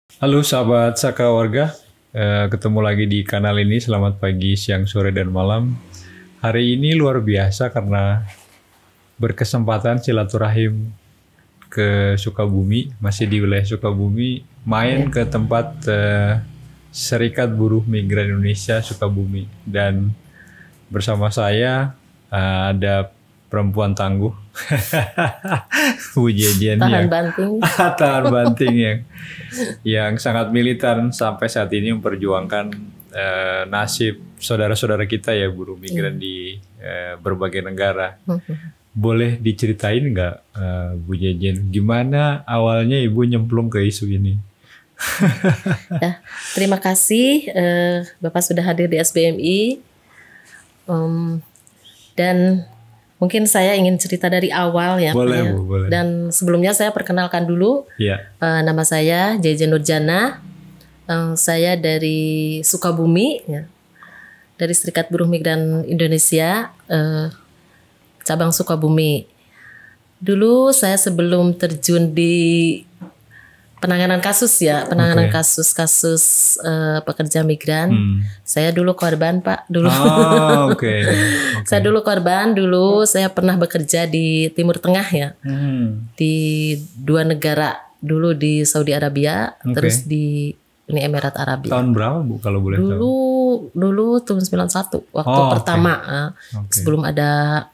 Halo sahabat Saka Warga, ketemu lagi di kanal ini. Selamat pagi, siang, sore, dan malam. Hari ini luar biasa karena berkesempatan silaturahim ke Sukabumi, masih di wilayah Sukabumi, main ke tempat Serikat Buruh Migran Indonesia Sukabumi. Dan bersama saya ada perempuan tangguh, Bu Jejen Tahan banting. tahan banting yang sangat militan sampai saat ini memperjuangkan nasib saudara-saudara kita ya buruh migran di berbagai negara. Boleh diceritain nggak Bu Jejen gimana awalnya Ibu nyemplung ke isu ini? Ya, terima kasih Bapak sudah hadir di SBMI. Dan mungkin saya ingin cerita dari awal ya. Boleh, Pak, ya. Bu, boleh. Dan sebelumnya saya perkenalkan dulu. Ya. Nama saya Jejen Nurjana. Saya dari Sukabumi ya. Dari Serikat Buruh Migran Indonesia cabang Sukabumi. Dulu saya sebelum terjun di penanganan kasus ya, penanganan kasus-kasus pekerja migran. Saya dulu korban, Pak. Dulu. Oke. Saya dulu korban. Dulu saya pernah bekerja di Timur Tengah ya, di dua negara. Dulu di Saudi Arabia, terus di Uni Emirat Arabia. Tahun berapa Bu kalau boleh tahu? Dulu tahun 91 waktu pertama, sebelum ada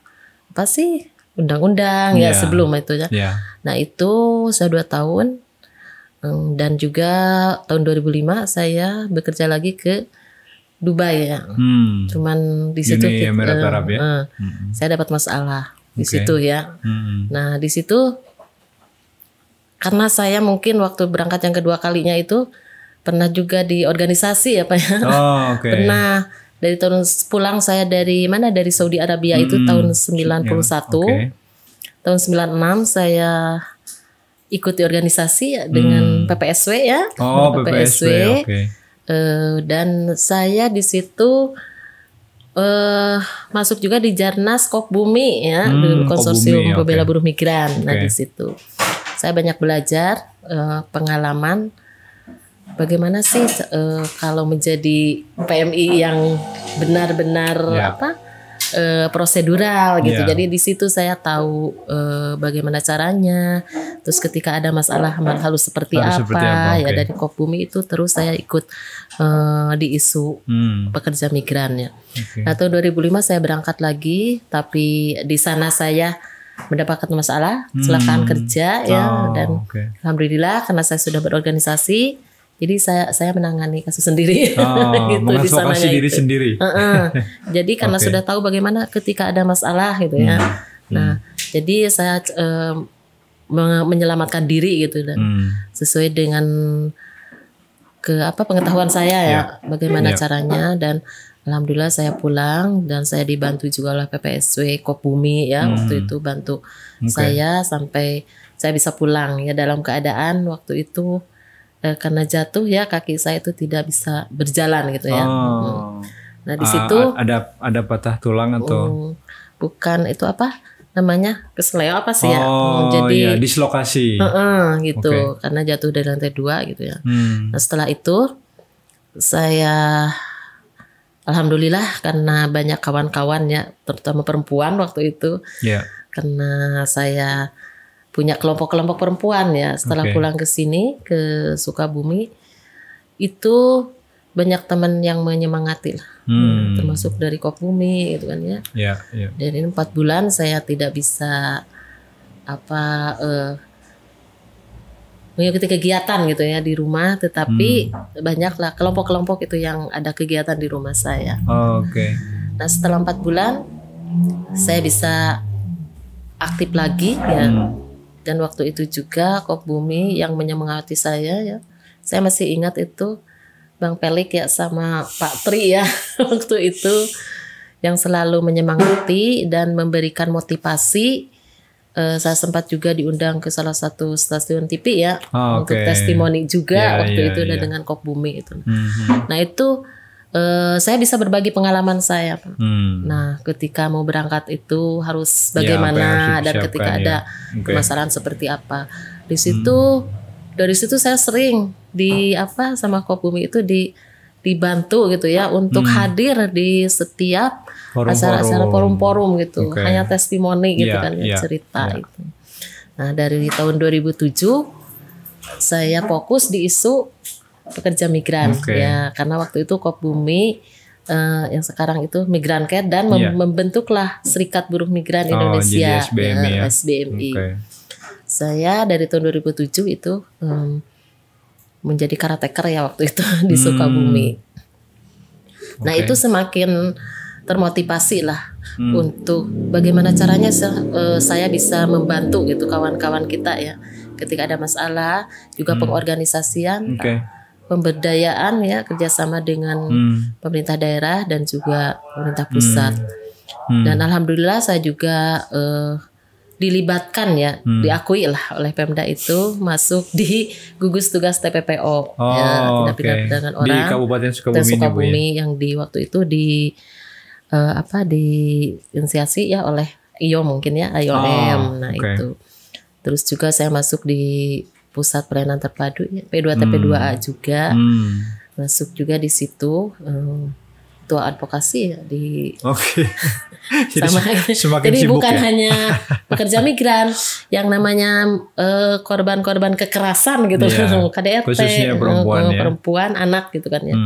apa sih undang-undang ya sebelum itu ya. Nah itu saya 2 tahun. Dan juga tahun 2005 saya bekerja lagi ke Dubai ya. Cuman di situ Emirat Arab ya. Saya dapat masalah di situ ya. Nah di situ karena saya mungkin waktu berangkat yang kedua kalinya itu pernah juga di organisasi ya Pak ya. Pernah dari tahun pulang saya dari mana, dari Saudi Arabia itu tahun 91. Tahun 96 saya ikuti organisasi ya, dengan PPSW ya. PPSW. Dan saya di situ masuk juga di Jarnas Kopbumi ya, konsorsium pembela buruh migran. Nah di situ saya banyak belajar pengalaman bagaimana sih kalau menjadi PMI yang benar-benar prosedural gitu. Jadi di situ saya tahu bagaimana caranya. Terus ketika ada masalah harus seperti apa ya, dari Kopbumi itu terus saya ikut di isu pekerja migran ya. Nah tahun 2005 saya berangkat lagi, tapi di sana saya mendapatkan masalah kecelakaan kerja ya, dan alhamdulillah karena saya sudah berorganisasi. Jadi saya menangani kasus sendiri, gitu di sana diri sendiri. Jadi karena sudah tahu bagaimana ketika ada masalah gitu ya. Nah, jadi saya menyelamatkan diri gitu dan sesuai dengan pengetahuan saya ya, bagaimana caranya, dan alhamdulillah saya pulang dan saya dibantu juga oleh PPSW Kopbumi ya, waktu itu bantu saya sampai saya bisa pulang ya dalam keadaan waktu itu karena jatuh ya kaki saya itu tidak bisa berjalan gitu ya. Nah di situ ada patah tulang atau bukan, itu apa namanya, kesleo apa sih ya? Jadi dislokasi. Gitu karena jatuh dari lantai 2 gitu ya. Nah setelah itu saya alhamdulillah karena banyak kawan-kawan ya, terutama perempuan waktu itu, karena saya punya kelompok-kelompok perempuan ya. Setelah pulang ke sini ke Sukabumi itu banyak teman yang menyemangati lah, termasuk dari Kopbumi gitu kan ya. Dari 4 bulan saya tidak bisa mengikuti kegiatan gitu ya di rumah, tetapi banyaklah kelompok-kelompok itu yang ada kegiatan di rumah saya. Nah setelah 4 bulan saya bisa aktif lagi ya. Dan waktu itu juga Kopbumi yang menyemangati saya ya. Saya masih ingat itu Bang Pelik ya sama Pak Tri ya waktu itu yang selalu menyemangati dan memberikan motivasi. Saya sempat juga diundang ke salah satu stasiun TV ya untuk testimoni juga waktu itu dengan Kopbumi itu. Nah itu saya bisa berbagi pengalaman saya. Nah, ketika mau berangkat itu harus bagaimana dan ketika ada permasalahan seperti apa. Di situ dari situ saya sering sama Kopbumi itu dibantu gitu ya untuk hadir di setiap acara-acara forum-forum gitu. Hanya testimoni gitu kan ya, cerita itu. Nah, dari tahun 2007 saya fokus di isu pekerja migran ya, karena waktu itu Kopbumi yang sekarang itu Migran Care dan membentuklah Serikat Buruh Migran Indonesia, SBMI, SBMI. Saya dari tahun 2007 itu menjadi karateker ya waktu itu di Sukabumi. Nah, itu semakin termotivasi lah untuk bagaimana caranya saya bisa membantu gitu kawan-kawan kita ya ketika ada masalah, juga pengorganisasian, pemberdayaan ya, kerjasama dengan pemerintah daerah dan juga pemerintah pusat. Dan alhamdulillah saya juga dilibatkan ya, diakui lah oleh Pemda itu masuk di gugus tugas TPPO, tindak pidana perdagangan orang di Kabupaten Sukabumi yang di waktu itu diinisiasi ya oleh IO mungkin ya, IOM. Itu. Terus juga saya masuk di Pusat Pelayanan Terpadu ya, P2TP2A juga. Masuk juga di situ ketua advokasi ya di jadi bukan hanya pekerja migran yang namanya korban-korban kekerasan gitu, KDRT, khususnya perempuan, anak gitu kan ya.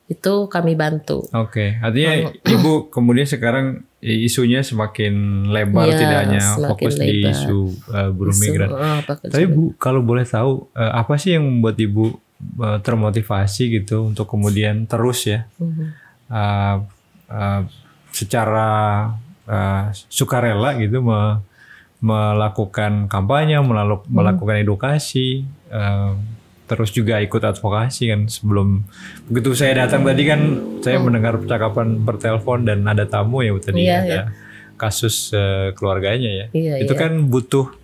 Itu kami bantu. Artinya Ibu kemudian sekarang isunya semakin lebar, tidak hanya fokus di isu buruh migran. Tapi Bu, kalau boleh tahu apa sih yang membuat Ibu termotivasi gitu untuk kemudian terus ya secara sukarela gitu melakukan kampanye, melakukan edukasi, terus juga ikut advokasi kan. Sebelum begitu saya datang tadi kan saya mendengar percakapan bertelepon dan ada tamu ya tadi ada kasus keluarganya ya. Itu kan butuh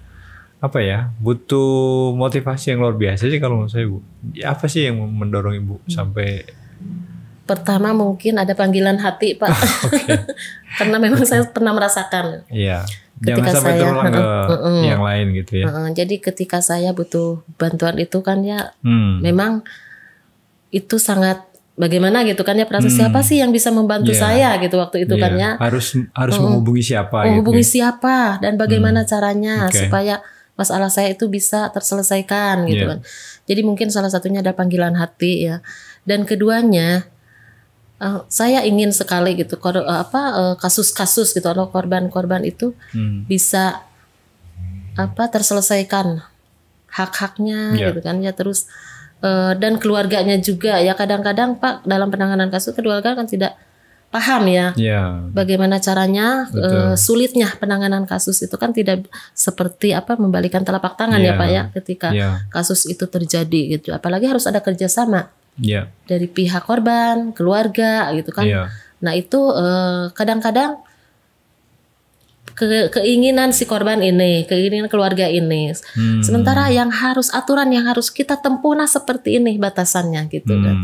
butuh motivasi yang luar biasa sih kalau menurut saya Bu. Apa sih yang mendorong Ibu sampai? Pertama mungkin ada panggilan hati Pak. Karena memang saya pernah merasakan. Iya. Jangan sampai terulang ke yang lain gitu ya. Jadi ketika saya butuh bantuan itu kan ya, memang itu sangat bagaimana gitu kan ya, perasaan siapa sih yang bisa membantu saya gitu waktu itu kan ya. Harus menghubungi siapa menghubungi siapa dan bagaimana caranya supaya masalah saya itu bisa terselesaikan gitu kan. Jadi mungkin salah satunya ada panggilan hati ya. Dan keduanya saya ingin sekali gitu kasus-kasus gitu atau korban-korban itu bisa terselesaikan hak-haknya gitu kan ya. Terus dan keluarganya juga ya, kadang-kadang Pak dalam penanganan kasus keluarga kan tidak paham ya bagaimana caranya. Sulitnya penanganan kasus itu kan tidak seperti membalikan telapak tangan ya Pak ya ketika kasus itu terjadi gitu, apalagi harus ada kerjasama dari pihak korban, keluarga gitu kan. Nah itu kadang-kadang keinginan si korban ini, keinginan keluarga ini. Sementara aturan yang harus kita tempuh seperti ini batasannya gitu kan.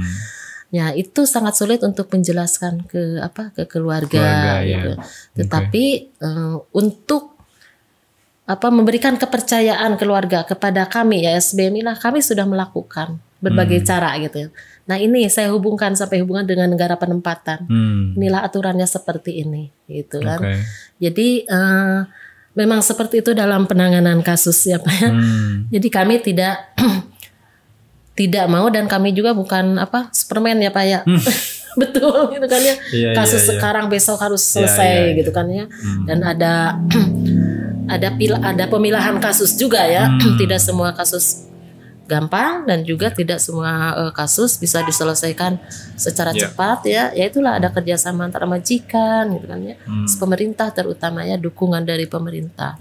Ya itu sangat sulit untuk menjelaskan ke keluarga gitu. Tetapi untuk memberikan kepercayaan keluarga kepada kami ya SBMI lah, kami sudah melakukan berbagai cara gitu. Nah ini saya hubungkan sampai hubungan dengan negara penempatan. Inilah aturannya seperti ini gitu kan. Jadi memang seperti itu dalam penanganan kasus ya Pak ya. Jadi kami tidak mau dan kami juga bukan Superman ya Pak ya. Betul gitu kan ya. Kasus sekarang besok harus selesai gitu kan ya. Dan ada pemilahan kasus juga ya. Tidak semua kasus gampang dan juga tidak semua kasus bisa diselesaikan secara cepat ya. Ya itulah ada kerjasama antara majikan gitu kan ya. Pemerintah terutama ya, dukungan dari pemerintah.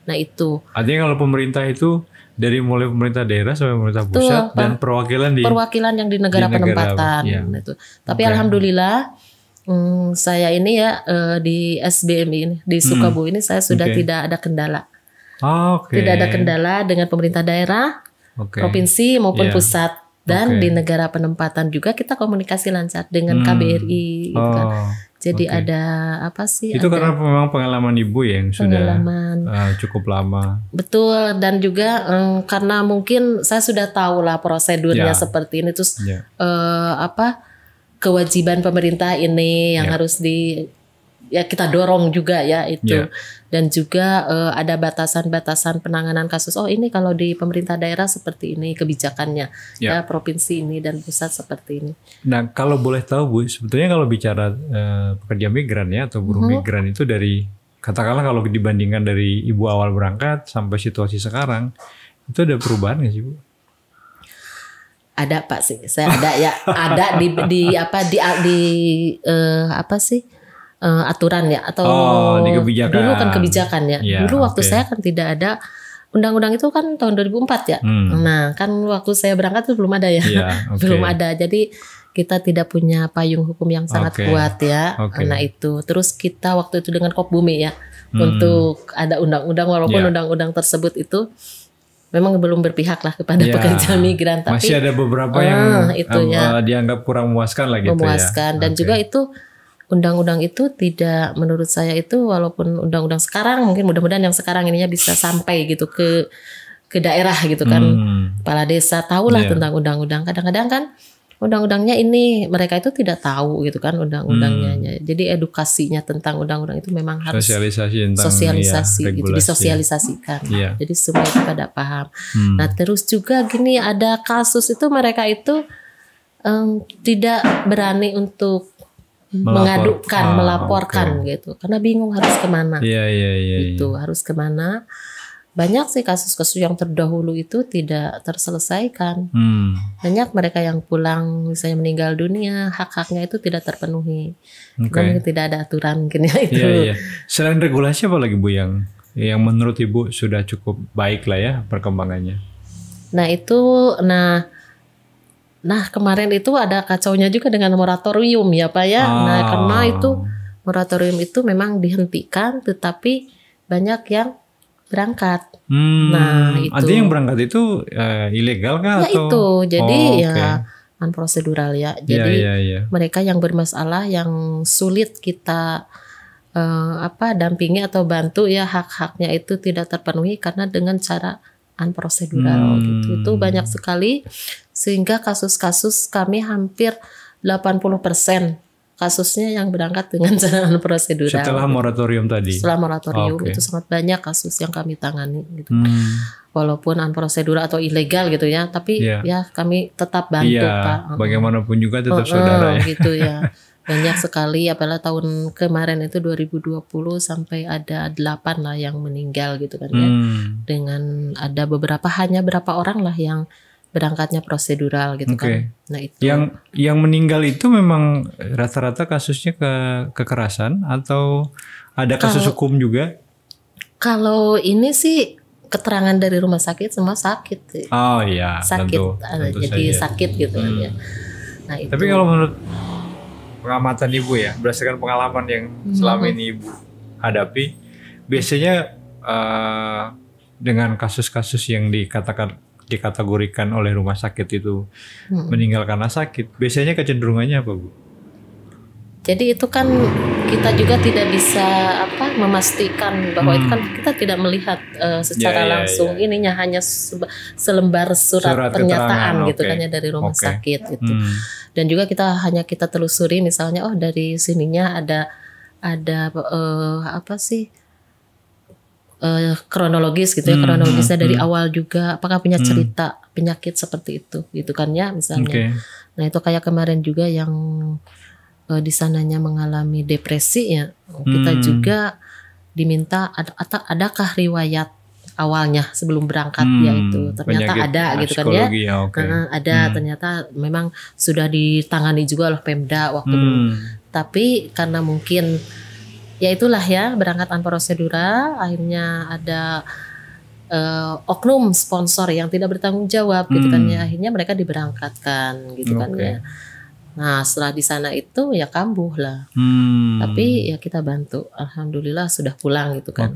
Nah itu. Artinya kalau pemerintah itu dari mulai pemerintah daerah sampai pemerintah pusat dan perwakilan yang di negara penempatan itu. Tapi alhamdulillah saya ini ya di SBMI ini di Sukabumi ini saya sudah tidak ada kendala. Tidak ada kendala dengan pemerintah daerah, provinsi maupun pusat, dan di negara penempatan juga kita komunikasi lancar dengan KBRI gitu kan. Jadi ada apa sih? Itu ada karena memang pengalaman ibu yang sudah cukup lama. Betul, dan juga karena mungkin saya sudah tahu lah prosedurnya seperti ini, terus kewajiban pemerintah ini yang harus kita dorong juga ya itu. Dan juga ada batasan-batasan penanganan kasus. Oh ini kalau di pemerintah daerah seperti ini kebijakannya, ya provinsi ini dan pusat seperti ini. Nah kalau boleh tahu Bu, sebetulnya kalau bicara pekerja migran ya atau buruh migran itu dari, katakanlah kalau dibandingkan dari ibu awal berangkat sampai situasi sekarang, itu ada perubahan nggak sih Bu? Ada Pak sih, saya ada ya, ada aturan ya atau di kebijakan. Dulu kan kebijakan ya. Dulu waktu saya kan tidak ada undang-undang itu kan tahun 2004 ya. Nah, kan waktu saya berangkat itu belum ada ya. Belum ada. Jadi kita tidak punya payung hukum yang sangat kuat ya. Nah, itu. Terus kita waktu itu dengan Kop Bumi ya untuk ada undang-undang, walaupun undang-undang tersebut itu memang belum berpihak lah kepada pekerja migran, tapi masih ada beberapa yang itu dianggap kurang memuaskan lah gitu memuaskan. Dan juga itu undang-undang itu tidak, menurut saya itu, walaupun undang-undang sekarang mungkin mudah-mudahan yang sekarang ininya bisa sampai gitu ke daerah gitu kan, kepala desa tahulah tentang undang-undang. Kadang-kadang kan undang-undangnya ini mereka itu tidak tahu gitu kan undang-undangnya. Jadi edukasinya tentang undang-undang itu memang harus sosialisasi gitu, disosialisasikan. Jadi semua itu pada paham. Nah terus juga gini, ada kasus itu mereka itu tidak berani untuk melaporkan gitu, karena bingung harus kemana. Itu harus kemana. Banyak sih kasus-kasus yang terdahulu itu tidak terselesaikan. Banyak mereka yang pulang misalnya meninggal dunia, hak-haknya itu tidak terpenuhi. Karena tidak ada aturan mungkin ya itu. Selain regulasi apa lagi Bu yang menurut Ibu sudah cukup baik lah ya perkembangannya? Nah kemarin itu ada kacaunya juga dengan moratorium ya Pak ya. Nah karena itu moratorium itu memang dihentikan, tetapi banyak yang berangkat. Nah itu. Artinya yang berangkat itu ilegal kah? Ya atau? Itu, jadi unprocedural ya. Jadi mereka yang bermasalah, yang sulit kita dampingi atau bantu ya, hak-haknya itu tidak terpenuhi karena dengan cara unprocedural gitu. Itu banyak sekali, sehingga kasus-kasus kami hampir 80% kasusnya yang berangkat dengan cara unprocedural. Setelah moratorium tadi. Setelah moratorium itu sangat banyak kasus yang kami tangani gitu. Walaupun unprocedural atau ilegal gitu ya, tapi ya kami tetap bantu Pak. Bagaimanapun juga tetap saudara ya. Gitu ya. Banyak sekali, apalagi tahun kemarin itu 2020 sampai ada 8 lah yang meninggal gitu kan ya. Dengan ada hanya berapa orang lah yang berangkatnya prosedural gitu kan. Nah itu. Yang meninggal itu memang rata-rata kasusnya kekerasan atau ada kasus hukum juga? Kalau ini sih keterangan dari rumah sakit semua sakit. Oh iya, sakit. Tentu jadi saja. Sakit gitu kan ya. Nah itu. Tapi kalau menurut pengamatan Ibu ya, berdasarkan pengalaman yang selama ini Ibu hadapi, biasanya dengan kasus-kasus yang dikategorikan oleh rumah sakit itu meninggal karena sakit, biasanya kecenderungannya apa Bu? Jadi itu kan kita juga tidak bisa memastikan bahwa itu kan kita tidak melihat secara langsung ininya, hanya selembar surat pernyataan gitu kan ya dari rumah sakit gitu. Dan juga kita telusuri misalnya dari sininya ada kronologis gitu ya, kronologisnya dari awal juga, apakah punya cerita penyakit seperti itu gitu kan ya misalnya. Nah itu kayak kemarin juga yang di sananya mengalami depresi ya, kita juga diminta adakah riwayat awalnya sebelum berangkat ya, itu ternyata ada gitu kan ya. Ada ternyata memang sudah ditangani juga oleh Pemda waktu dulu. Tapi karena mungkin ya itulah ya, berangkat unprocedural, akhirnya ada oknum sponsor yang tidak bertanggung jawab gitu kan ya, akhirnya mereka diberangkatkan gitu kan ya. Nah setelah di sana itu ya kambuh lah. Tapi ya kita bantu, alhamdulillah sudah pulang gitu kan.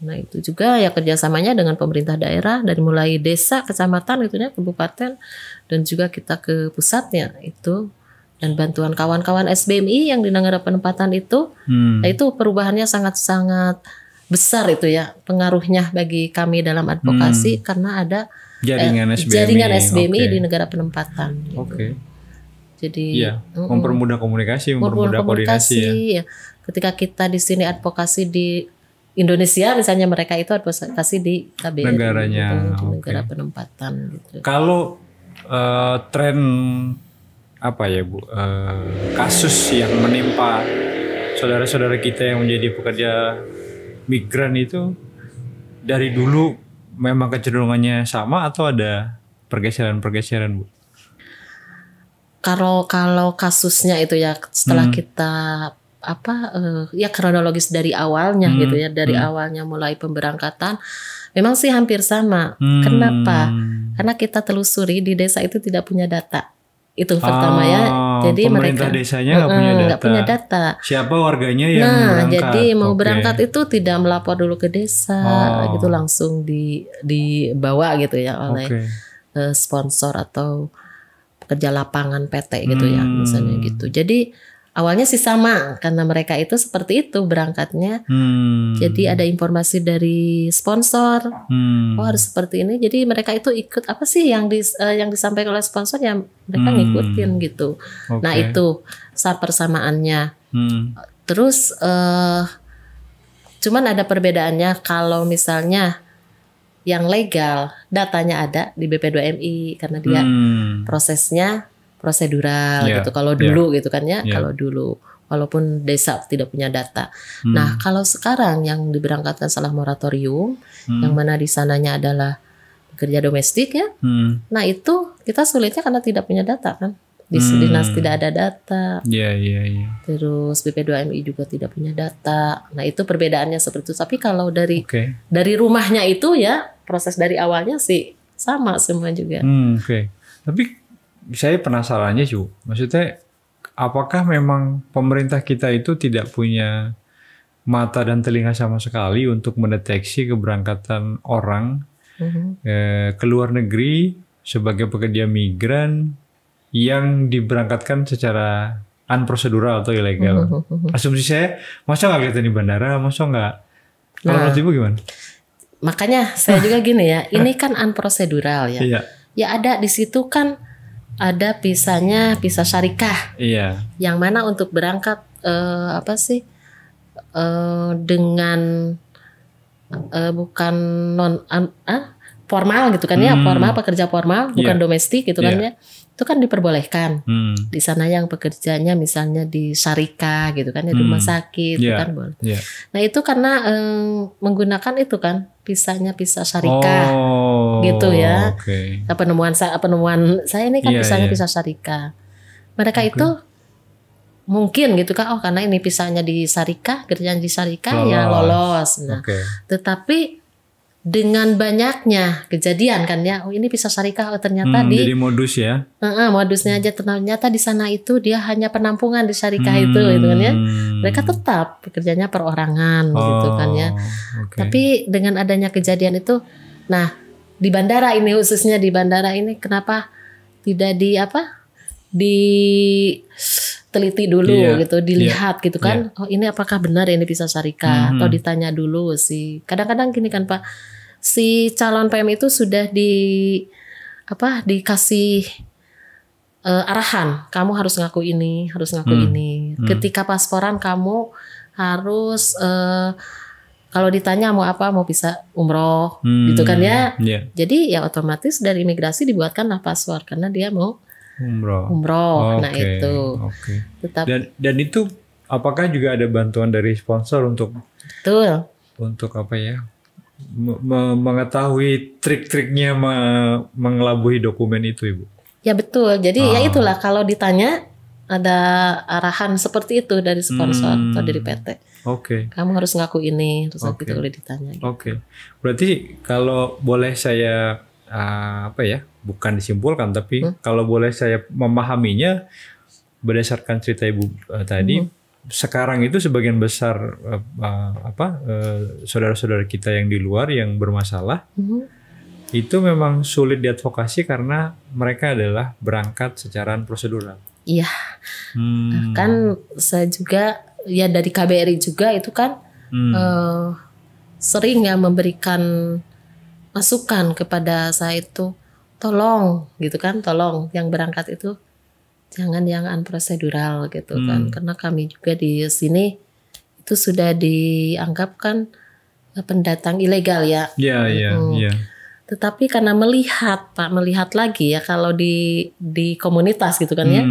Nah itu juga ya kerjasamanya dengan pemerintah daerah, dari mulai desa, kecamatan gitu ya, kabupaten, dan juga kita ke pusatnya itu dan bantuan kawan-kawan SBMI yang di negara penempatan itu, nah itu perubahannya sangat-sangat besar itu ya pengaruhnya bagi kami dalam advokasi karena ada jaringan SBMI di negara penempatan. Gitu. Jadi mempermudah komunikasi, mempermudah koordinasi ya. Ketika kita di sini advokasi di Indonesia, misalnya mereka itu advokasi di KBRI, negaranya, di negara penempatan. Gitu. Kalau tren apa ya Bu, kasus yang menimpa saudara-saudara kita yang menjadi pekerja migran itu dari dulu memang kecenderungannya sama atau ada pergeseran-pergeseran Bu? Kalau kasusnya itu ya setelah kita ya kronologis dari awalnya gitu ya, dari awalnya mulai pemberangkatan memang sih hampir sama. Kenapa? Karena kita telusuri di desa itu tidak punya data. Itu pertama ya. Jadi pemerintah mereka desanya nggak punya data. Siapa warganya yang berangkat? Jadi mau berangkat itu tidak melapor dulu ke desa, gitu langsung dibawa gitu ya oleh sponsor atau pekerja lapangan PT gitu ya, misalnya gitu. Jadi awalnya sih sama karena mereka itu seperti itu berangkatnya. Jadi ada informasi dari sponsor, oh harus seperti ini. Jadi mereka itu ikut apa sih yang disampaikan oleh sponsor ya mereka ngikutin gitu. Nah itu persamaannya. Terus cuman ada perbedaannya kalau misalnya yang legal datanya ada di BP2MI karena dia prosesnya prosedural gitu. Kalau dulu gitu kan ya, kalau dulu walaupun desa tidak punya data. Nah, kalau sekarang yang diberangkatkan setelah moratorium, yang mana di sananya adalah pekerja domestik ya. Nah, itu kita sulitnya karena tidak punya data kan. Di dinas tidak ada data. Terus BP2MI juga tidak punya data. Nah, itu perbedaannya seperti itu. Tapi kalau dari rumahnya itu ya, proses dari awalnya sih sama semua juga. Tapi saya penasarannya Cu, maksudnya apakah memang pemerintah kita itu tidak punya mata dan telinga sama sekali untuk mendeteksi keberangkatan orang ke luar negeri sebagai pekerja migran yang diberangkatkan secara unprosedural atau ilegal? Asumsi saya, masa nggak kelihatan di bandara, masa nggak? Kalau menurut Ibu gimana? Makanya saya juga gini ya, ini kan unprosedural ya. Ya ada di situ kan ada pisah syarikah. Yang mana untuk berangkat dengan bukan formal gitu kan ya, formal pekerja formal bukan domestik gitu kan ya. Itu kan diperbolehkan. Di sana yang pekerjanya misalnya di syarikah gitu kan ya, di rumah sakit kan boleh. Nah, itu karena menggunakan itu kan pisah syarikah. Gitu ya. Penemuan saya ini kan pisah syarikah. Mereka itu mungkin gitu kan, karena ini pisahnya di syarikah, kerjaan di syarikah ya lolos. Nah, tetapi dengan banyaknya kejadian kan ya, ini pisah syarikah ternyata jadi modus ya. Modusnya aja ternyata di sana itu dia hanya penampungan di syarikah itu gitu kan ya. Mereka tetap pekerjaannya perorangan gitu kan ya. Tapi dengan adanya kejadian itu, nah di bandara ini khususnya di bandara ini kenapa tidak diteliti dulu gitu, dilihat gitu kan. Oh ini apakah benar ini pisah syarikah atau ditanya dulu sih. Kadang-kadang gini kan Pak, si calon PM itu sudah dikasih arahan, kamu harus ngaku ini, harus ngaku ini. Ketika pasporan kamu harus kalau ditanya mau apa, mau bisa umroh gitu kan ya. Jadi ya otomatis dari imigrasi dibuatkanlah paspor karena dia mau umroh. Nah itu. Dan itu apakah juga ada bantuan dari sponsor untuk apa ya, mengetahui trik-triknya mengelabui dokumen itu Ibu? Ya betul. Jadi ya itulah kalau ditanya ada arahan seperti itu dari sponsor atau dari PT. Kamu harus ngaku ini, terus gitu kalau ditanya. Gitu. Berarti kalau boleh saya bukan disimpulkan, tapi kalau boleh saya memahaminya berdasarkan cerita Ibu tadi, sekarang itu sebagian besar saudara-saudara kita yang di luar yang bermasalah itu memang sulit diadvokasi karena mereka adalah berangkat secara prosedural. Iya. Kan saya juga ya dari KBRI juga itu kan sering ya memberikan masukan kepada saya itu, tolong gitu kan, tolong yang berangkat itu jangan yang unprocedural gitu kan, karena kami juga di sini itu sudah dianggap kan pendatang ilegal ya. Iya. Tetapi karena melihat lagi ya kalau di komunitas gitu kan ya,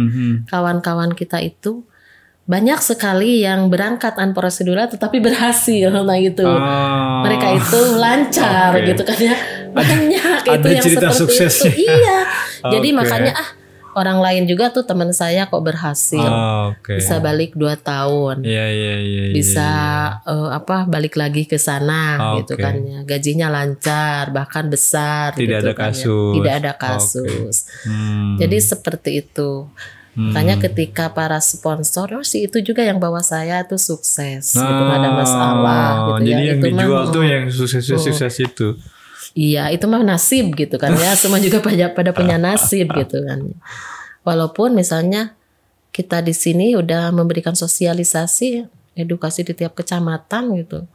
kawan-kawan kita itu banyak sekali yang berangkat unprocedural tetapi berhasil, nah gitu. Mereka itu lancar gitu kan ya, banyak itu ada yang cerita seperti suksesnya. itu. Iya, jadi makanya orang lain juga tuh teman saya kok berhasil, bisa balik 2 tahun, bisa balik lagi ke sana gitu kan ya, gajinya lancar bahkan besar, tidak gitu ada kan kasus, ya. Tidak ada kasus. Jadi seperti itu. Makanya ketika para sponsor, si itu juga yang bawa saya tuh sukses, gitu, nggak ada masalah gitu. Jadi yang itu dijual tuh yang sukses itu. Iya, itu mah nasib gitu kan ya. Semua juga pada punya nasib gitu kan. Walaupun misalnya kita di sini udah memberikan sosialisasi, edukasi di tiap kecamatan gitu.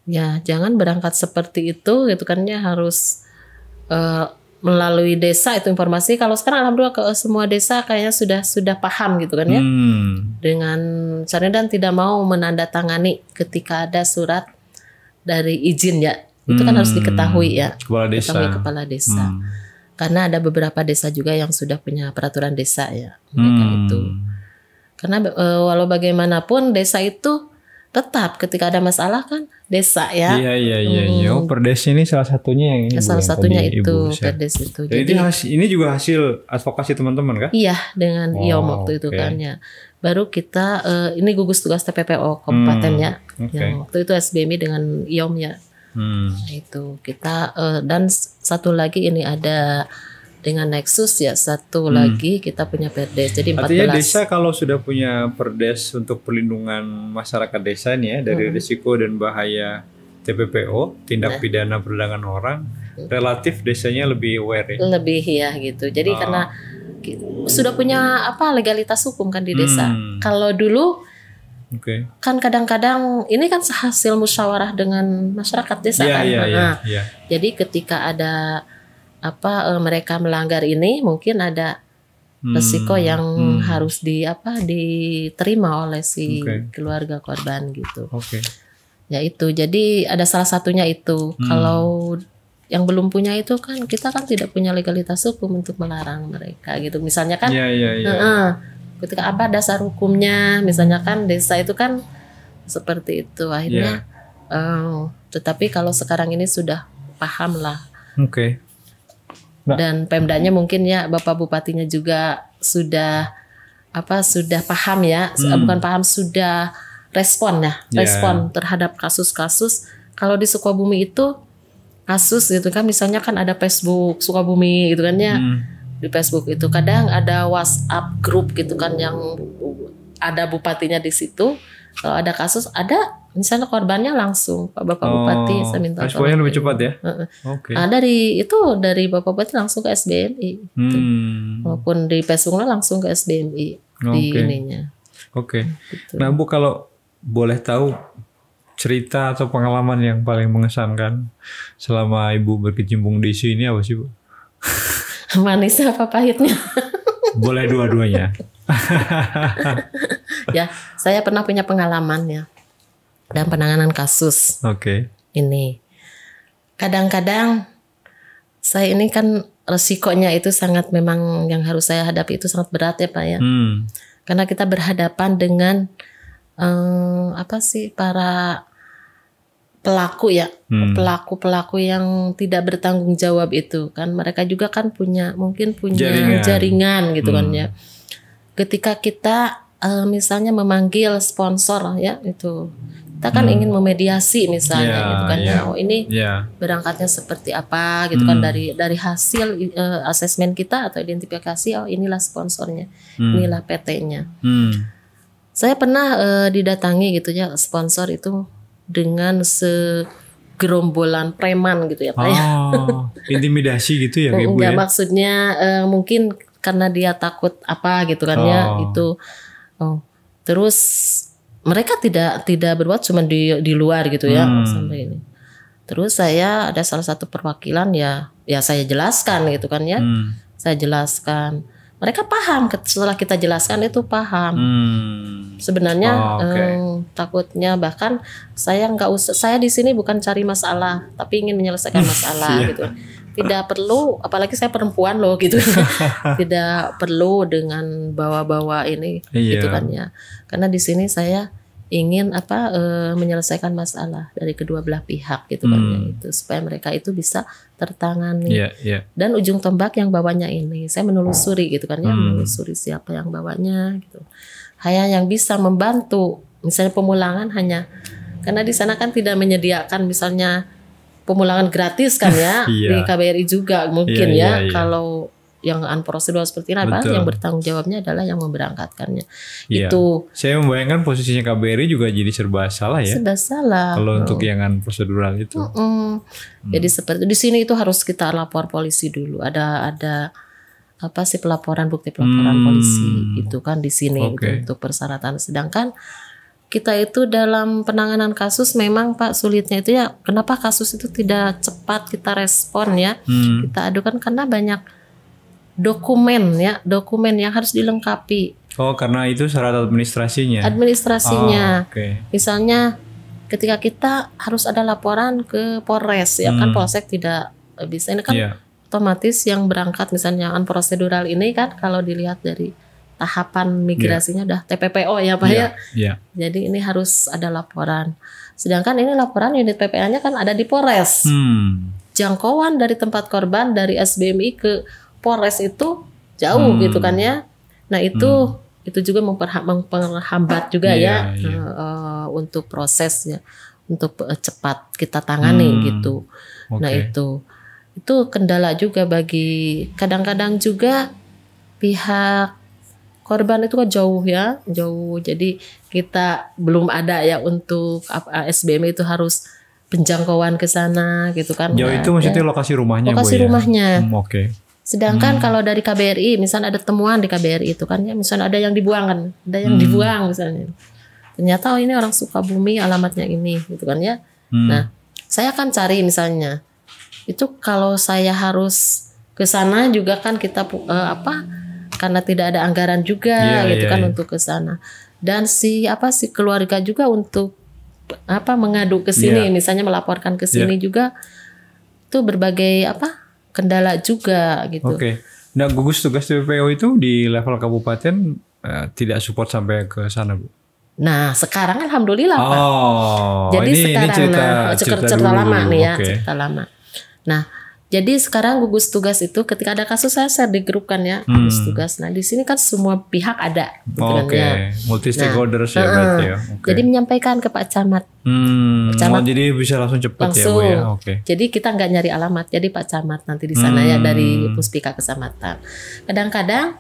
Ya, jangan berangkat seperti itu gitu kan ya, harus melalui desa itu informasi. Kalau sekarang alhamdulillah ke semua desa kayaknya sudah paham gitu kan ya. Dengan caranya dan tidak mau menandatangani ketika ada surat dari izin ya. Itu kan harus diketahui ya. Kepala desa. Karena ada beberapa desa juga yang sudah punya peraturan desa ya. Mereka itu. Karena walau bagaimanapun desa itu tetap ketika ada masalah kan desa ya. Iya. Perdes ini salah satunya yang ini. Salah satunya itu perdes itu. Jadi ini juga hasil advokasi teman-teman kan? Iya, dengan IOM waktu itu kan ya. Baru kita ini gugus tugas TPPO kabupaten ya. Yang waktu itu SBMI dengan IOM ya. Itu kita dan satu lagi ini ada dengan Nexus ya, satu lagi kita punya Perdes. Jadi 14. Artinya desa kalau sudah punya Perdes untuk perlindungan masyarakat desa nih ya dari risiko dan bahaya TPPO, tindak pidana perdagangan orang, relatif desanya lebih aware ya. Lebih ya gitu. Jadi karena sudah punya legalitas hukum kan di desa. Kalau dulu kan kadang-kadang ini kan hasil musyawarah dengan masyarakat desa kan. Jadi ketika ada mereka melanggar ini mungkin ada resiko yang harus diterima oleh si keluarga korban gitu. Ya itu. Jadi ada salah satunya itu. Kalau yang belum punya itu kan kita kan tidak punya legalitas hukum untuk melarang mereka gitu. Misalnya kan ketika apa dasar hukumnya, misalnya kan desa itu kan seperti itu akhirnya. Tetapi kalau sekarang ini sudah paham lah. Dan Pemdanya mungkin ya Bapak Bupatinya juga sudah paham ya, bukan paham, sudah respon terhadap kasus-kasus. Kalau di Sukabumi itu kasus gitu kan, misalnya kan ada Facebook Sukabumi gitu kan ya. Di Facebook itu kadang ada WhatsApp grup gitu kan yang ada bupatinya di situ. Kalau ada kasus, ada misalnya korbannya langsung Pak Bapak Bupati saya minta tolong. Responnya lebih cepat ya. Dari Bapak Bupati langsung ke SBMI. Walaupun di Facebooknya langsung ke SBMI di ininya. Gitu. Nah Bu, kalau boleh tahu cerita atau pengalaman yang paling mengesankan selama Ibu berkecimpung di isu ini apa sih Bu? Manisnya apa pahitnya? Boleh dua-duanya. Ya, saya pernah punya pengalaman ya dan penanganan kasus. Ini kadang-kadang saya ini kan resikonya itu sangat, memang yang harus saya hadapi itu sangat berat ya Pak ya. Karena kita berhadapan dengan para pelaku ya, pelaku yang tidak bertanggung jawab itu kan, mereka juga kan punya jaringan gitu kan ya. Ketika kita misalnya memanggil sponsor ya, itu kita kan ingin memediasi misalnya gitu kan ya. Ini berangkatnya seperti apa gitu kan, dari hasil asesmen kita atau identifikasi, inilah sponsornya, inilah PT-nya. Saya pernah didatangi gitu ya sponsor itu dengan segerombolan preman gitu ya Pak ya. Intimidasi gitu ya Ibu ya? Maksudnya mungkin karena dia takut apa gitu kan ya itu. Terus mereka tidak berbuat cuma di luar gitu ya sampai ini. Terus saya ada salah satu perwakilan ya saya jelaskan gitu kan ya. Saya jelaskan. Mereka paham setelah kita jelaskan itu paham. Sebenarnya takutnya bahkan saya nggak usah, saya di sini bukan cari masalah tapi ingin menyelesaikan masalah gitu. Tidak perlu, apalagi saya perempuan loh gitu. Tidak perlu dengan bawa-bawa ini gitu kan ya. Karena di sini saya ingin menyelesaikan masalah dari kedua belah pihak gitu kan ya, itu supaya mereka itu bisa tertangani. Dan ujung tombak yang bawanya ini saya menelusuri gitu kan ya, menelusuri siapa yang bawanya gitu. Hanya yang bisa membantu misalnya pemulangan hanya karena di sana kan tidak menyediakan misalnya pemulangan gratis kan ya. Di KBRI juga mungkin kalau yang unprocedural seperti ini yang bertanggung jawabnya adalah yang memberangkatkannya. Itu saya membayangkan posisinya KBRI juga jadi serba salah ya. Serba salah. Kalau untuk yang unprocedural itu. Jadi seperti di sini itu harus kita lapor polisi dulu. Ada apa sih bukti pelaporan polisi itu kan di sini gitu, untuk persyaratan. Sedangkan kita itu dalam penanganan kasus memang Pak sulitnya itu ya kenapa kasus itu tidak cepat kita respon ya. Kita adukan karena banyak dokumen yang harus dilengkapi. Karena itu syarat administrasinya. Misalnya ketika kita harus ada laporan ke Polres ya kan Polsek tidak bisa ini kan otomatis yang berangkat misalnya unprocedural ini kan kalau dilihat dari tahapan migrasinya udah TPPO ya Pak ya. Jadi ini harus ada laporan. Sedangkan ini laporan unit PPA-nya kan ada di Polres. Jangkauan dari tempat korban dari SBMI ke Polres itu jauh gitu kan ya. Nah itu juga menghambat juga untuk prosesnya untuk cepat kita tangani gitu. Nah itu kendala juga bagi kadang-kadang juga pihak korban itu kan jauh. Jadi kita belum ada ya untuk SBM itu harus penjangkauan ke sana gitu kan. Jauh itu maksudnya lokasi rumahnya. Rumahnya. Sedangkan kalau dari KBRI misalnya ada temuan di KBRI itu kan ya misalnya ada yang dibuang kan, dibuang misalnya. Ternyata ini orang Sukabumi alamatnya ini gitu kan ya. Nah, saya akan cari misalnya. Itu kalau saya harus ke sana juga kan kita karena tidak ada anggaran juga untuk ke sana. Dan si keluarga juga untuk mengadu ke sini misalnya melaporkan ke sini juga itu berbagai kendala juga gitu. Nah, gugus tugas TPPO itu di level kabupaten tidak support sampai ke sana, Bu. Nah, sekarang alhamdulillah, Pak. Jadi sekarang cerita lama nih ya, cerita lama. Nah, jadi sekarang gugus tugas itu ketika ada kasus saya share di grup kan ya, gugus tugas. Nah, di sini kan semua pihak ada gitu kan ya. Multi stakeholders ya berarti ya. Jadi menyampaikan ke Pak Camat. Jadi bisa langsung cepat ya, Bu ya. Jadi kita nggak nyari alamat, jadi Pak Camat nanti di sana ya dari Puspika Kecamatan. Kadang-kadang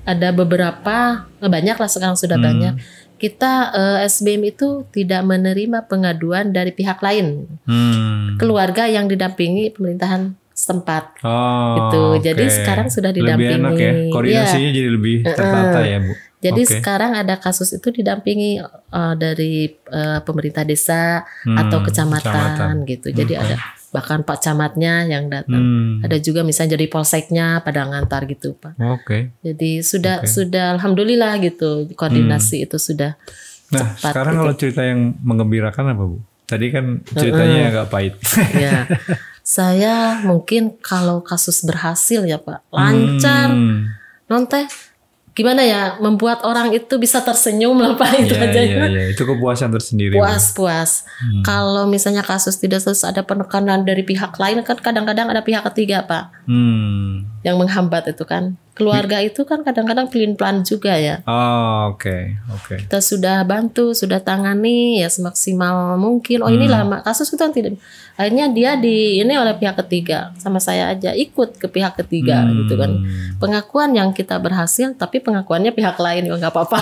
ada beberapa, banyak lah sekarang sudah banyak. Kita SBM itu tidak menerima pengaduan dari pihak lain. Keluarga yang didampingi pemerintahan setempat gitu. Jadi sekarang sudah didampingi. Lebih enak ya, koordinasinya jadi lebih tertata ya, Bu. Jadi sekarang ada kasus itu didampingi dari pemerintah desa atau kecamatan gitu. Jadi ada bahkan Pak Camatnya yang datang. Ada juga misalnya jadi polseknya pada ngantar gitu, Pak. Jadi sudah alhamdulillah gitu koordinasi itu sudah cepat. Nah, sekarang gitu. kalau cerita yang menggembirakan apa, Bu? Tadi kan ceritanya agak pahit. Ya. Saya mungkin kalau kasus berhasil ya Pak, lancar. Non teh gimana ya, membuat orang itu bisa tersenyum lah Pak, itu aja. Itu kepuasan tersendiri. Puas. Kalau misalnya kasus tidak selesai, ada penekanan dari pihak lain kan kadang-kadang ada pihak ketiga Pak. Yang menghambat itu kan. Keluarga itu kan kadang-kadang pelin-pelan juga ya. Kita sudah bantu, sudah tangani ya semaksimal mungkin. Ini lama kasus itu kan tidak. Akhirnya dia ini oleh pihak ketiga, sama saya aja ikut ke pihak ketiga gitu kan. Pengakuan yang kita berhasil, tapi pengakuannya pihak lain juga nggak apa-apa.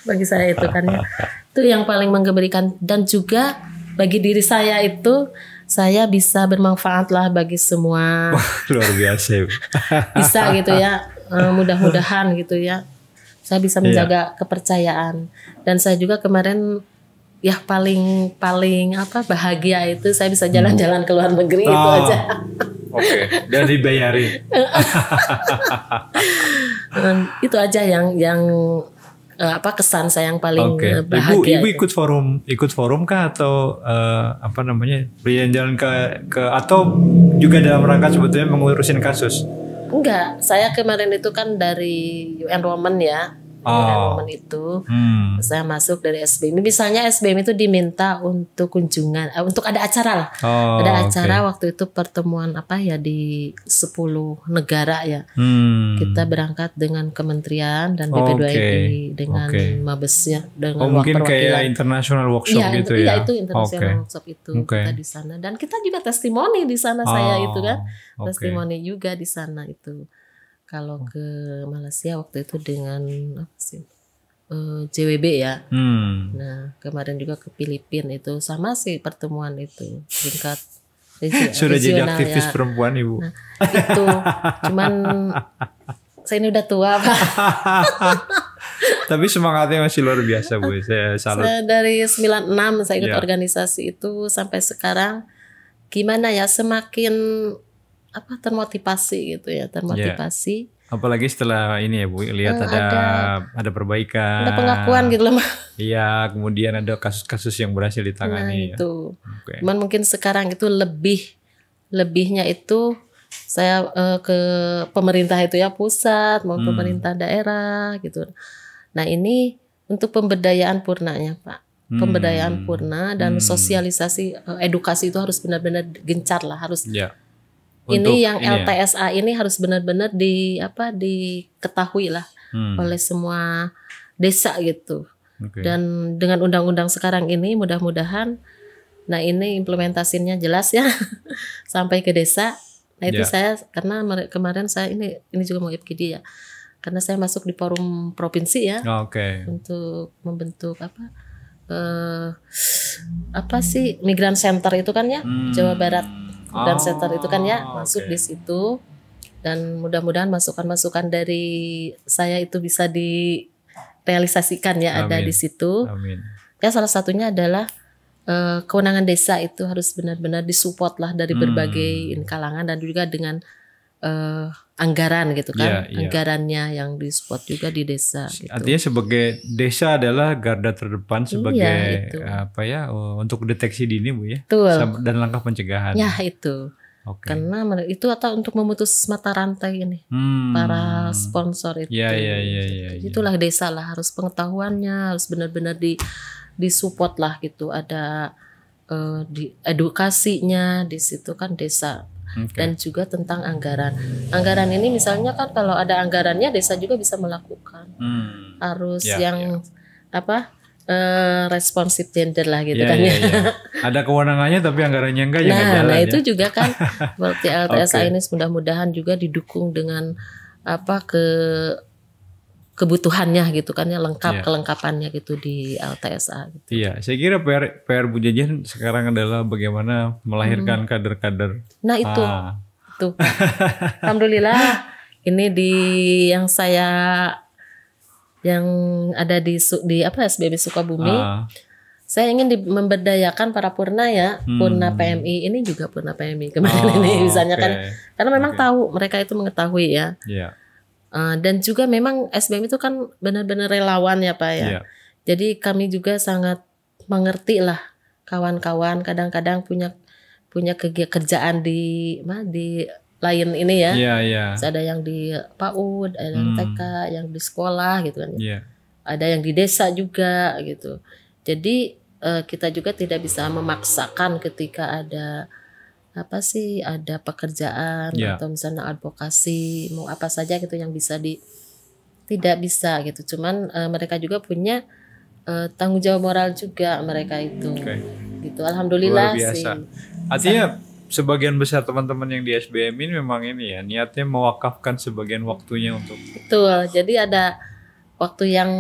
Bagi saya itu kan ya. Itu yang paling menggembirakan, dan juga bagi diri saya itu saya bisa bermanfaat lah bagi semua. Luar biasa. Bisa gitu ya. mudah-mudahan gitu ya. Saya bisa menjaga kepercayaan, dan saya juga kemarin ya paling bahagia itu saya bisa jalan-jalan ke luar negeri itu aja. Oke. Dan dibayari. Itu aja yang kesan saya yang paling bahagia. Ibu ikut forum kah atau jalan-jalan ke atau juga dalam rangka sebetulnya mengurusin kasus? Enggak, saya kemarin itu kan dari UN Women ya. UN Women itu saya masuk dari SBM. Misalnya SBM itu diminta untuk kunjungan, untuk ada acara lah. Ada acara waktu itu pertemuan di 10 negara ya. Kita berangkat dengan kementerian dan BP2I dengan Mabesnya dengan mungkin kayak international workshop gitu ya. Iya, itu international workshop itu kita di sana, dan kita juga testimoni di sana saya itu kan. Testimoni juga di sana itu. Kalau ke Malaysia waktu itu dengan JWB ya. Nah kemarin juga ke Filipina itu sama sih pertemuan itu tingkat sudah jadi aktivis perempuan Ibu. Nah, itu cuman saya ini udah tua Pak. Tapi semangatnya masih luar biasa Bu. Saya salut. Dari 96 saya ikut organisasi itu sampai sekarang gimana ya, semakin termotivasi gitu ya, termotivasi. Apalagi setelah ini ya Bu, lihat ada perbaikan. Ada pengakuan gitu loh. Iya, kemudian ada kasus-kasus yang berhasil ditangani. Nah itu. Cuman mungkin sekarang itu lebihnya itu saya ke pemerintah itu ya, pusat mau pemerintah daerah gitu. Nah ini untuk pemberdayaan purnanya Pak. Pemberdayaan purna dan sosialisasi edukasi itu harus benar-benar gencar lah, harus. Ini yang LTSA ini harus benar-benar diketahui lah oleh semua desa gitu. Dan dengan undang-undang sekarang ini mudah-mudahan, nah ini implementasinya jelas ya sampai ke desa. Nah itu saya karena kemarin saya ini juga mau FGD ya, karena saya masuk di forum provinsi ya untuk membentuk Migran Center itu kan ya, Jawa Barat. Dan center itu kan ya masuk di situ, dan mudah-mudahan masukan-masukan dari saya itu bisa direalisasikan ya. Ada di situ. Ya salah satunya adalah kewenangan desa itu harus benar-benar disupport lah dari berbagai kalangan, dan juga dengan anggaran gitu kan, anggarannya yang disupport juga di desa. Gitu. Artinya sebagai desa adalah garda terdepan sebagai untuk deteksi dini Bu ya. Betul. Dan langkah pencegahan. Ya itu. Karena itu atau untuk memutus mata rantai ini para sponsor itu. Itulah desa lah, harus pengetahuannya harus benar-benar disupport lah gitu. Ada di edukasinya di situ kan desa. Dan juga tentang anggaran. Anggaran ini misalnya kan kalau ada anggarannya desa juga bisa melakukan. Harus responsif gender lah gitu kan ya. Ada kewenangannya tapi anggarannya enggak ya nggak jalan. Nah itu juga kan seperti LTSA ini mudah-mudahan juga didukung dengan kebutuhannya gitu kan ya, kelengkapannya gitu di LTSA gitu. Iya, saya kira PR Bu Jajan sekarang adalah bagaimana melahirkan kader-kader. Nah itu alhamdulillah ini yang ada di SBB Sukabumi. Saya ingin memberdayakan para purna ya, purna PMI ini juga purna PMI kemarin ini misalnya kan, karena memang tahu mereka itu mengetahui ya. Dan juga memang SBM itu kan benar-benar relawan ya Pak ya. Jadi kami juga sangat mengerti lah kawan-kawan kadang-kadang punya kerjaan di lain ini ya. Ada yang di PAUD, ada yang TK, yang di sekolah gitu kan. Ada yang di desa juga gitu. Jadi kita juga tidak bisa memaksakan ketika ada ada pekerjaan atau misalnya advokasi mau apa saja gitu yang bisa tidak bisa gitu. Cuman mereka juga punya tanggung jawab moral juga mereka itu. Gitu. Alhamdulillah luar biasa. Artinya sebagian besar teman-teman yang di SBM ini memang ini ya niatnya mewakafkan sebagian waktunya untuk. Betul. Jadi ada waktu yang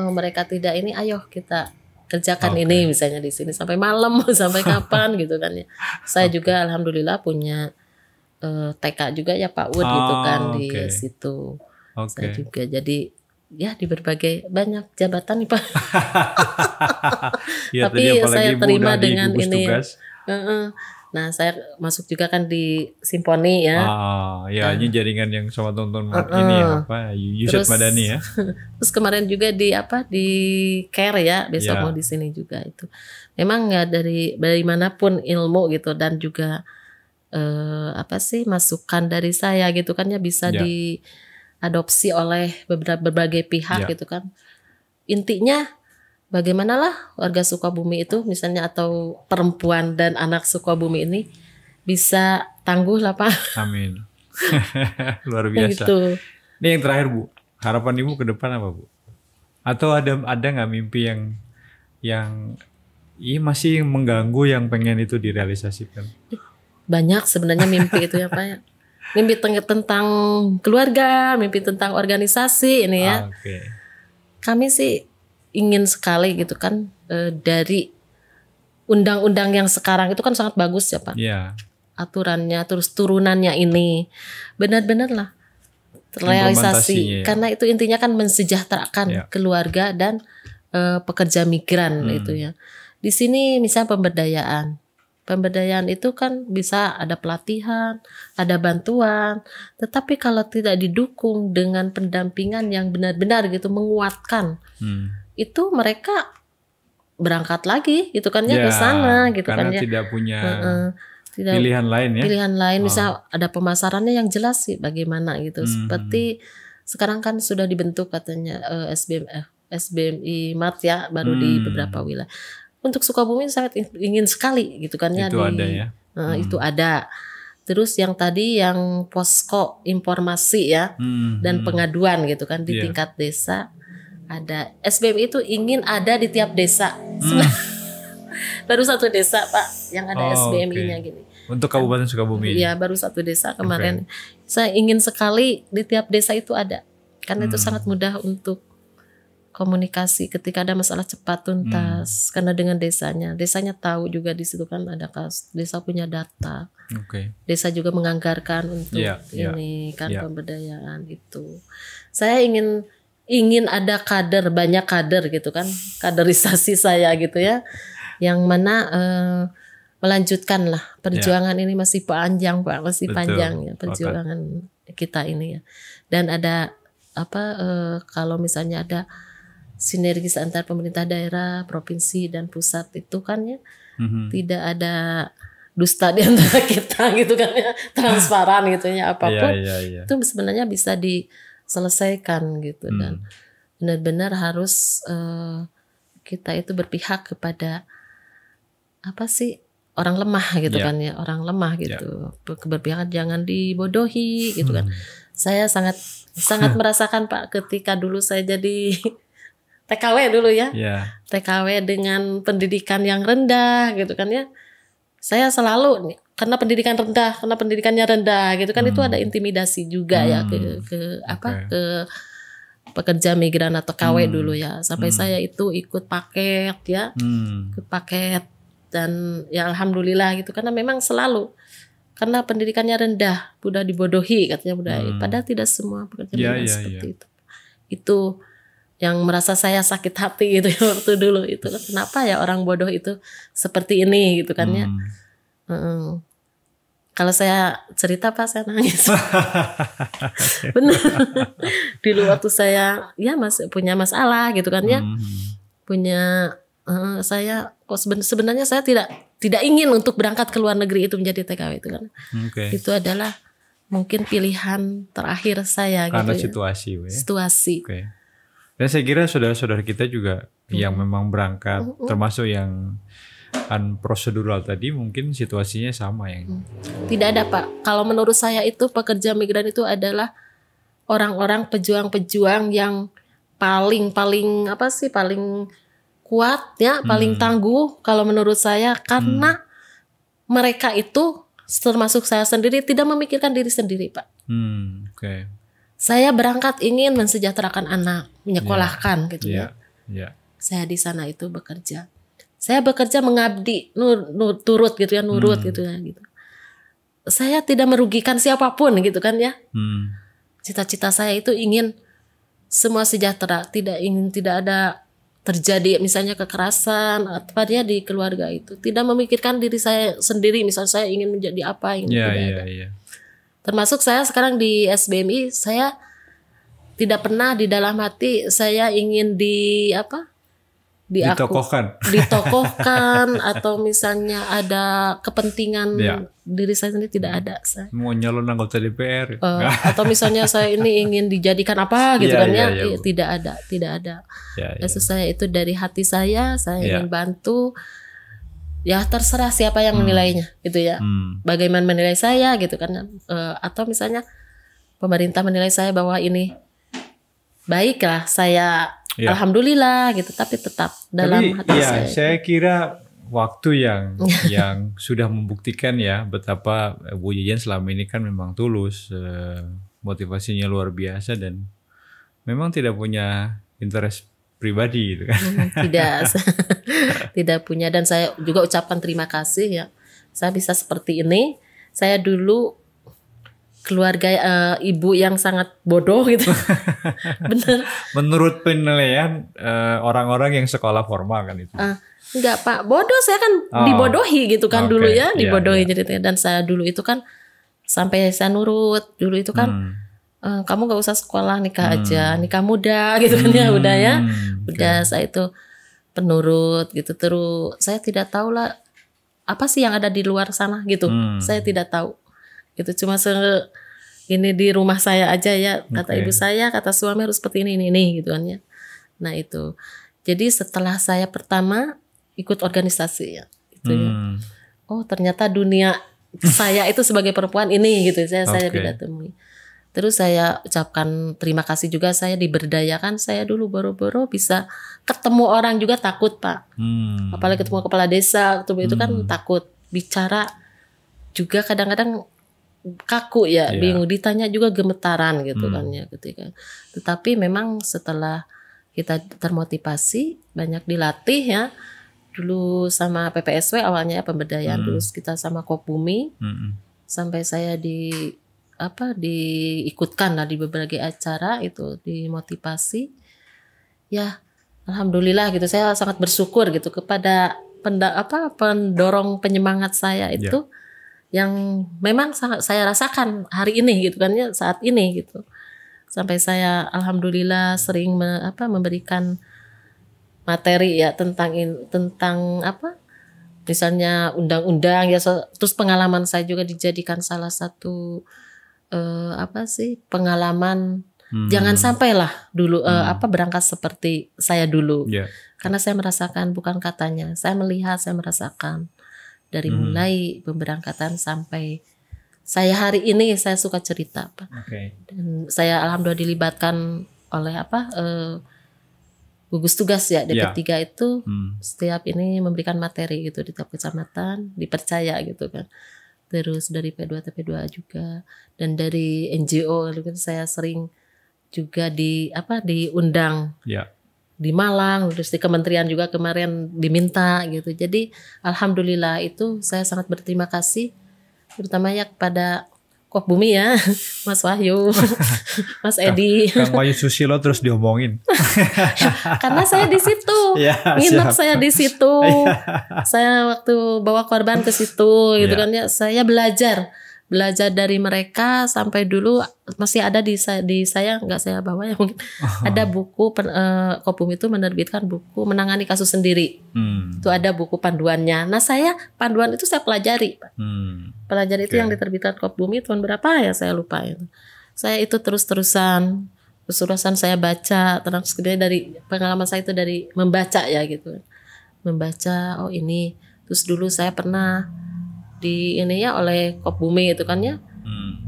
mereka tidak ini, ayo kita kerjakan ini misalnya di sini sampai malam sampai kapan gitu kan ya. Saya juga alhamdulillah punya TK juga ya Pak Ud gitu kan di situ. Saya juga jadi ya di berbagai banyak jabatan nih Pak. Ya, tapi saya terima dengan ini. Tugas. Nah saya masuk juga kan di Simponi ya. Ya ini jaringan yang sama tonton ini ya apa Yusyad Madani ya. Terus kemarin juga di Care ya, besok mau di sini juga itu. Memang ya dari manapun ilmu gitu dan juga masukan dari saya gitu kan ya bisa diadopsi oleh berbagai pihak gitu kan. Intinya bagaimanalah warga Sukabumi itu misalnya atau perempuan dan anak Sukabumi ini bisa tangguh lah Pak. Amin. Luar biasa. Gitu. Ini yang terakhir Bu, harapan Ibu ke depan apa Bu? Atau ada nggak mimpi yang masih mengganggu yang pengen itu direalisasikan? Banyak sebenarnya mimpi itu ya Pak ya. Mimpi tentang keluarga, mimpi tentang organisasi ini ya. Kami sih ingin sekali gitu kan dari undang-undang yang sekarang itu kan sangat bagus ya Pak. Aturannya terus turunannya ini benar-benar lah terrealisasi karena itu intinya kan mensejahterakan keluarga dan pekerja migran itu ya. Di sini misalnya pemberdayaan itu kan bisa ada pelatihan, ada bantuan, tetapi kalau tidak didukung dengan pendampingan yang benar-benar gitu menguatkan, itu mereka berangkat lagi gitu kan ya ke sana gitu kan ya. Karena tidak punya pilihan lain ya. Pilihan lain misal ada pemasarannya yang jelas sih bagaimana gitu. Seperti sekarang kan sudah dibentuk katanya SBMI Mart ya baru di beberapa wilayah. Untuk Sukabumi sangat ingin sekali gitu kan ya. Itu ada ya. Itu ada. Terus yang tadi yang posko informasi ya dan pengaduan gitu kan di tingkat desa ada. SBMI itu ingin ada di tiap desa. Baru satu desa Pak yang ada SBMI-nya gini. Untuk Kabupaten Sukabumi. Iya baru satu desa kemarin. Saya ingin sekali di tiap desa itu ada. Karena itu sangat mudah untuk komunikasi ketika ada masalah cepat tuntas. Karena dengan desanya tahu juga di situ kan ada desa punya data. Desa juga menganggarkan untuk ini kan pemberdayaan itu. Saya ingin ada banyak kader gitu kan, kaderisasi saya gitu ya, yang mana melanjutkan lah perjuangan ini masih panjang Pak, masih panjang ya perjuangan kita ini ya. Dan ada kalau misalnya ada sinergis antar pemerintah daerah, provinsi dan pusat itu kan ya tidak ada dusta di antara kita gitu kan ya, transparan gitu ya apapun itu sebenarnya bisa diselesaikan gitu dan benar-benar harus kita itu berpihak kepada orang lemah gitu kan ya, orang lemah gitu. Keberpihakan jangan dibodohi gitu kan. Saya sangat merasakan Pak ketika dulu saya jadi TKW dulu ya. TKW dengan pendidikan yang rendah gitu kan ya. Saya selalu karena pendidikannya rendah gitu kan itu ada intimidasi juga ya ke pekerja migran atau KW dulu ya. Sampai saya itu ikut paket ya. Ikut paket dan ya alhamdulillah gitu karena memang selalu karena pendidikannya rendah mudah dibodohi katanya padahal tidak semua pekerja migran seperti itu. Itu yang merasa saya sakit hati gitu ya waktu dulu itu kenapa ya orang bodoh itu seperti ini gitu kan ya. Kalau saya cerita Pak saya nangis. Benar. Dulu waktu saya ya masih punya masalah gitu kan ya. Punya saya kok sebenarnya saya tidak ingin untuk berangkat ke luar negeri itu menjadi TKW itu kan. Itu adalah mungkin pilihan terakhir saya karena gitu situasi. Dan saya kira saudara-saudara kita juga yang memang berangkat termasuk yang prosedural tadi mungkin situasinya sama yang tidak ada Pak. Kalau menurut saya itu pekerja migran itu adalah orang-orang pejuang-pejuang yang paling kuat ya, paling tangguh kalau menurut saya karena mereka itu termasuk saya sendiri tidak memikirkan diri sendiri Pak. Saya berangkat ingin mensejahterakan anak, menyekolahkan gitu ya. Saya di sana itu bekerja. Saya bekerja mengabdi, turut gitu ya, nurut gitu ya gitu. Saya tidak merugikan siapapun gitu kan ya. cita-cita saya itu ingin semua sejahtera, tidak ada terjadi misalnya kekerasan apa dia di keluarga itu, tidak memikirkan diri saya sendiri, misalnya saya ingin menjadi apa, tidak ada. Termasuk saya sekarang di SBMI, saya tidak pernah di dalam hati saya ingin ditokohkan atau misalnya ada kepentingan diri saya sendiri, tidak ada. Saya mau nyalon anggota DPR atau misalnya saya ini ingin dijadikan apa gitu kan ya, tidak ada. Maksud saya itu dari hati saya ingin bantu. Ya terserah siapa yang menilainya gitu ya. Bagaimana menilai saya gitu kan, atau misalnya pemerintah menilai saya bahwa ini baiklah, saya alhamdulillah gitu, tapi tetap dalam hati saya kira waktu yang sudah membuktikan ya betapa Bu Jejen selama ini kan memang tulus, motivasinya luar biasa dan memang tidak punya interest pribadi gitu kan. Tidak punya, dan saya juga ucapkan terima kasih ya. Saya bisa seperti ini. Saya dulu keluarga ibu yang sangat bodoh gitu. Bener. Menurut penilaian orang-orang yang sekolah formal kan itu. Enggak Pak, bodoh saya kan dibodohi gitu kan dulu ya, dibodohi ceritanya. Dan saya dulu itu kan sampai saya nurut dulu itu kan. Kamu gak usah sekolah, nikah aja, nikah muda gitu kan ya, udah ya. Udah saya itu penurut gitu. Terus saya tidak tahu lah apa sih yang ada di luar sana gitu. Saya tidak tahu. Itu cuma ini di rumah saya aja ya, kata ibu saya, kata suami harus seperti ini gitu kan ya. Nah itu. Jadi setelah saya pertama ikut organisasi ya, itu ya. Oh ternyata dunia saya itu sebagai perempuan ini gitu. Saya tidak temui. Terus saya ucapkan terima kasih juga, saya diberdayakan. Saya dulu boro-boro bisa ketemu orang juga takut Pak. Apalagi ketemu kepala desa, itu kan takut. Bicara juga kadang-kadang kaku ya, bingung. Ditanya juga gemetaran gitu kan ya ketika. Tetapi memang setelah kita termotivasi, banyak dilatih ya. Dulu sama PPSW awalnya pemberdayaan, dulu kita sama Kopbumi. Sampai saya diikutkan lah di berbagai acara itu, dimotivasi ya, alhamdulillah gitu. Saya sangat bersyukur gitu kepada pendorong penyemangat saya itu yang memang sangat saya rasakan hari ini gitu kan ya, saat ini gitu. Sampai saya alhamdulillah sering memberikan materi ya tentang misalnya undang-undang ya, terus pengalaman saya juga dijadikan salah satu pengalaman. Jangan sampailah dulu berangkat seperti saya dulu. Karena saya merasakan, bukan katanya, saya melihat, saya merasakan dari mulai pemberangkatan sampai saya hari ini. Saya suka cerita Pak. Dan saya alhamdulillah dilibatkan oleh gugus tugas ya DP3 itu setiap ini memberikan materi gitu di tiap kecamatan, dipercaya gitu kan. Terus dari P2 TP2 juga, dan dari NGO saya sering juga diundang di Malang, terus di kementerian juga kemarin diminta gitu. Jadi alhamdulillah itu saya sangat berterima kasih terutama ya kepada Kopbumi ya, Mas Wahyu, Mas Edi. Kang Wahyu Susilo terus diomongin. Karena saya di situ, nginep saya di situ. Saya waktu bawa korban ke situ gitu kan ya, saya belajar dari mereka sampai dulu masih ada di saya nggak saya bawa ya mungkin. Ada buku Kopbumi itu menerbitkan buku menangani kasus sendiri. Itu ada buku panduannya. Nah saya panduan itu saya pelajari Pak. Pelajari itu yang diterbitkan Kopbumi tahun berapa ya saya lupa itu. Saya itu terus-terusan saya baca, terus dari pengalaman saya itu dari membaca ya gitu. Membaca ini. Terus dulu saya pernah oleh Kopbumi itu kan ya.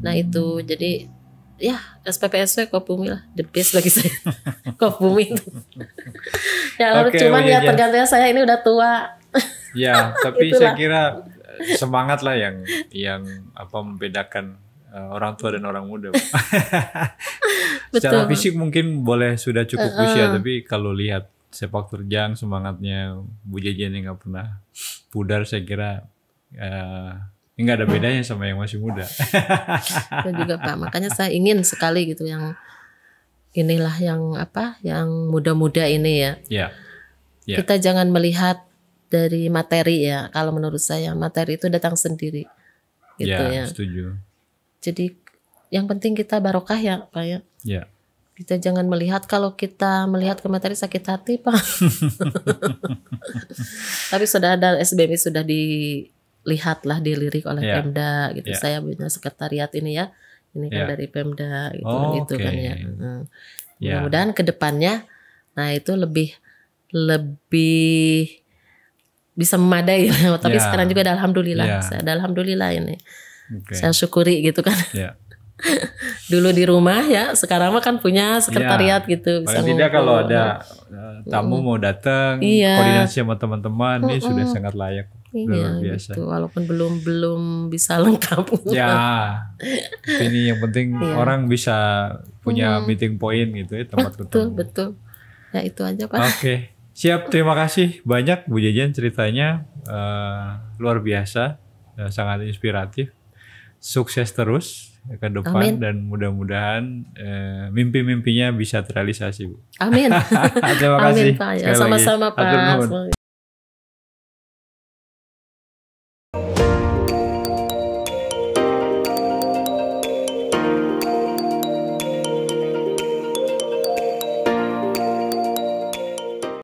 Nah itu jadi ya SPPSW Kopbumi lah, the best bagi saya. Kopbumi itu. Ya cuman ya tergantung saya ini udah tua. Ya tapi saya kira semangat lah yang membedakan orang tua dan orang muda. Secara fisik mungkin boleh sudah cukup usia, tapi kalau lihat sepak terjang semangatnya Bu Jejen yang nggak pernah pudar, saya kira Nggak ada bedanya sama yang masih muda. Dan juga Pak, makanya saya ingin sekali gitu yang inilah yang yang muda-muda ini ya. Ya. Kita jangan melihat dari materi ya. Kalau menurut saya materi itu datang sendiri. Gitu ya. Setuju. Jadi yang penting kita barokah ya Pak ya. Ya. Kita jangan melihat, kalau kita melihat ke materi sakit hati Pak. Tapi sudah ada SBM sudah dilihatlah, dilirik oleh Pemda gitu. Saya punya sekretariat ini ya. Ini kan dari Pemda gitu gitu kan ya. Mudah-mudahan ke depannya itu lebih bisa memadai. Tapi sekarang juga alhamdulillah. Saya alhamdulillah ini. Saya syukuri gitu kan. Dulu di rumah ya, sekarang mah kan punya sekretariat gitu. Paling tidak kalau ada tamu mau datang, koordinasi sama teman-teman, ini sudah sangat layak. Luar biasa. Gitu. Walaupun belum bisa lengkap. Ya, ini yang penting orang bisa punya meeting point gitu ya, tempat ketemu. Betul. Ya itu aja Pak. Oke, siap. Terima kasih banyak Bu Jejen, ceritanya luar biasa, sangat inspiratif. Sukses terus ke depan. Amin. Dan mudah-mudahan mimpi-mimpinya bisa terrealisasi Bu. Amin. Terima kasih. Amin Pak. Ya, sama-sama Pak.